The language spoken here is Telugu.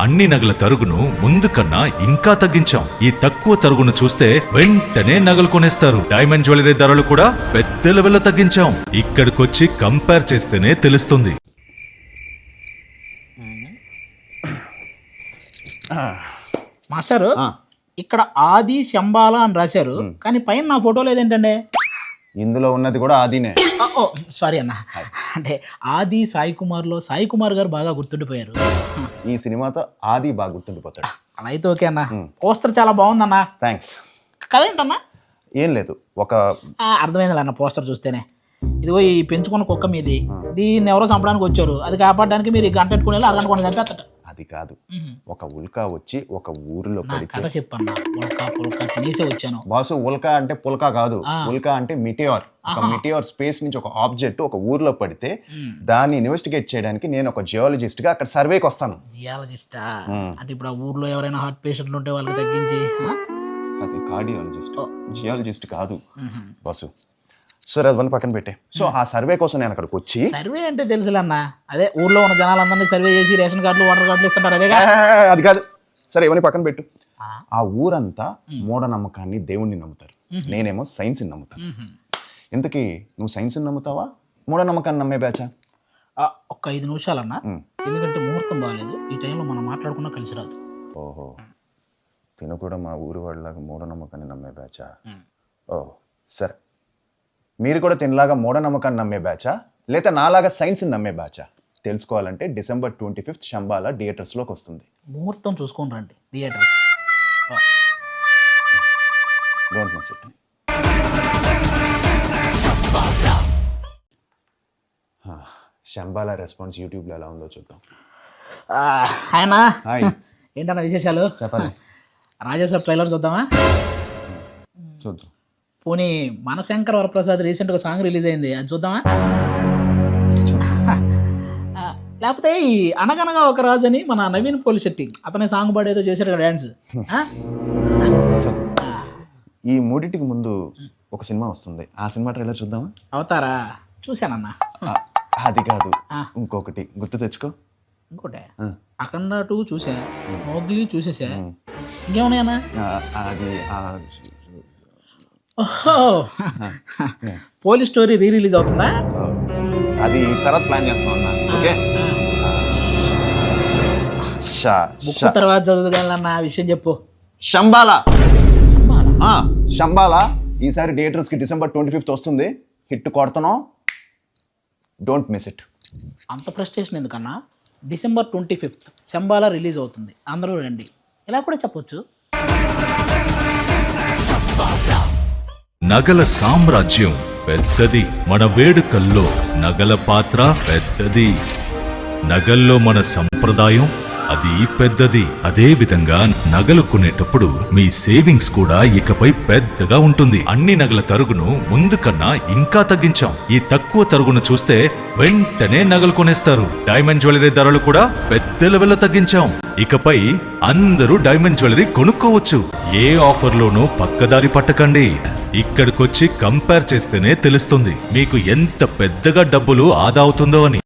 అన్ని నగల తరుగును ముందు కన్నా ఇంకా తగ్గించాం. ఈ తక్కువ తరుగును చూస్తే వెంటనే నగలు కొనేస్తారు. డైమండ్ జ్యువెలరీ ధరలు కూడా పెద్ద లెవెల్లో తగ్గించాం. ఇక్కడికొచ్చి కంపేర్ చేస్తేనే తెలుస్తుంది. మాస్టారు, ఇక్కడ ఆది శంబాల అని రాశారు, కానీ పైన నా ఫోటో లేదేంటండి? ఇందులో ఉన్నది కూడా ఆదినే. ఓ సారీ అన్న, అంటే ఆది సాయి కుమార్లో సాయి కుమార్ గారు బాగా గుర్తుండిపోయారు. ఈ సినిమాతో ఆది బాగా గుర్తుండిపోతాడు. అలా అయితే ఓకే అన్న. పోస్టర్ చాలా బాగుందన్న. థ్యాంక్స్. కథ ఏంటన్నా? ఏం లేదు, ఒక అర్థమైంది అన్న పోస్టర్ చూస్తేనే. ఇదిగో ఈ పెంచుకున్న కుక్క మీది, దీన్ని ఎవరో చంపడానికి వచ్చారు, అది కాపాడడానికి మీరు గంట పెట్టుకుని అరగంట కొన్ని చంపేస్తాట. అది కాదు, ఒక ఉల్కా వచ్చి ఒక ఊరిలో పడితే. కథ చెప్పన్నా. ఉల్కా పుల్కా తినేసే వచ్చాను బాసు. ఉల్కా అంటే పుల్కా కాదు, ఉల్కా అంటే మిటియోర్. ఒక మిటియోర్ స్పేస్ నుంచి ఒక ఆబ్జెక్ట్ ఒక ఊర్లో పడితే దాన్ని ఇన్వెస్టిగేట్ చేయడానికి నేను ఒక జియాలజిస్ట్ గా అక్కడ సర్వేకి వస్తాను. జియాలజిస్టా? అంటే ఇప్పుడు ఆ ఊర్లో ఎవరైనా హార్ట్ పేషెంట్లు ఉంటే వాళ్ళకి తగ్గించి. అది కార్డియాలజిస్ట్, జియాలజిస్ట్ కాదు బాసు. సరే, అది పక్కన పెట్టే. సో ఆ సర్వే కోసం నేను అక్కడికి వచ్చి. సర్వే అంటే తెలుసులే అన్న, అదే ఊర్లో ఉన్న జనాలందరినీ సర్వే చేసి రేషన్ కార్డులు వాటర్ కార్డులు ఇస్తుంటారు, అదే. అది కాదు, సరే ఇవన్నీ పక్కన పెట్టు. ఆ ఊరంతా మూఢనమ్మకాన్ని, దేవుణ్ణి నమ్ముతారు. నేనేమో సైన్స్ని నమ్ముతాను. ఇంతకీ నువ్వు సైన్స్ని నమ్ముతావా, మూఢనమ్మకాన్ని నమ్మే బ్యాచా? ఒక్క 5 నిమిషాలన్నా, ఎందుకంటే ముహూర్తం బాగాలేదు, ఈ టైంలో మనం మాట్లాడుకున్నా కలిసి రాదు. ఓహో, తిను కూడా మా ఊరి వాళ్ళలాగా మూఢనమ్మకాన్ని నమ్మే బ్యాచా? ఓ సరే, మీరు కూడా తినలాగా మూఢనమ్మకాన్ని నమ్మే బ్యాచా, లేదా నాలాగా సైన్స్ని నమ్మే బ్యాచా? తెలుసుకోవాలంటే December 25th శంబాల థియేటర్స్లోకి వస్తుంది. ముహూర్తం చూసుకొని రండి theatres. Don't miss it. Shambhala response యూట్యూబ్లో ఎలా ఉందో చూద్దాం. ఆయన హాయ్, ఏంటన్నా విశేషాలు? చెప్పాలి. రాజాసాబ్ ట్రైలర్ చూద్దామా? చూద్దాం. పోనీ మనశంకర్ వరప్రసాద్ రీసెంట్గా సాంగ్ రిలీజ్ అయింది, అది చూద్దామా? లేకపోతే ఈ అనగనగా ఒక రాజు అని మన నవీన్ పోలిశెట్టి, అతని సాంగ్ పాడేదో చేశాడు డ్యాన్స్. ఈ మూడింటికి ముందు ఒక సినిమా వస్తుంది, ఆ సినిమా ట్రైలర్ చూద్దామా? అవుతారా? చూశానన్నా. అది కాదు, ఇంకొకటి గుర్తు తెచ్చుకో. ఇంకోటే అఖండ 2 చూసా, మోగ్లీ చూసేసా, ఇంకేమున్నాయన్నా? అది పోలీస్ స్టోరీ రిలీజ్ అవుతుందా? అది తర్వాత ప్లాన్ చేస్తాం అన్న. ఓకే, బుక్ తర్వాత చదువుగాలన్న విషయం చెప్పు. శంబాల శంబాల ఈసారి థియేటర్స్కి December 25th వస్తుంది. హిట్ కొడతాను, డోంట్ మిస్ ఇట్. అంత ఫ్రస్ట్రేషన్ ఎందుకన్నా? December 25th శంబాల రిలీజ్ అవుతుంది, అందరూ రండి, ఇలా కూడా చెప్పొచ్చు. నగల సామ్రాజ్యం పెద్దది, మన వేడుకల్లో నగల పాత్ర పెద్దది. నగల్లో మన సంప్రదాయం అది పెద్దది. అదే విధంగా నగలు కొనేటప్పుడు మీ సేవింగ్స్ కూడా ఇకపై పెద్దగా ఉంటుంది. అన్ని నగల తరుగును ముందు కన్నా ఇంకా తగ్గించాం. ఈ తక్కువ తరుగును చూస్తే వెంటనే నగలు కొనేస్తారు. డైమండ్ జ్యువెలరీ ధరలు కూడా పెద్ద లెవెల్లో తగ్గించాం. ఇకపై అందరూ డైమండ్ జ్యువెలరీ కొనుక్కోవచ్చు. ఏ ఆఫర్లోనూ పక్కదారి పట్టకండి. ఇక్కడికొచ్చి కంపేర్ చేస్తేనే తెలుస్తుంది మీకు ఎంత పెద్దగా డబ్బులు ఆదా అవుతుందో అని.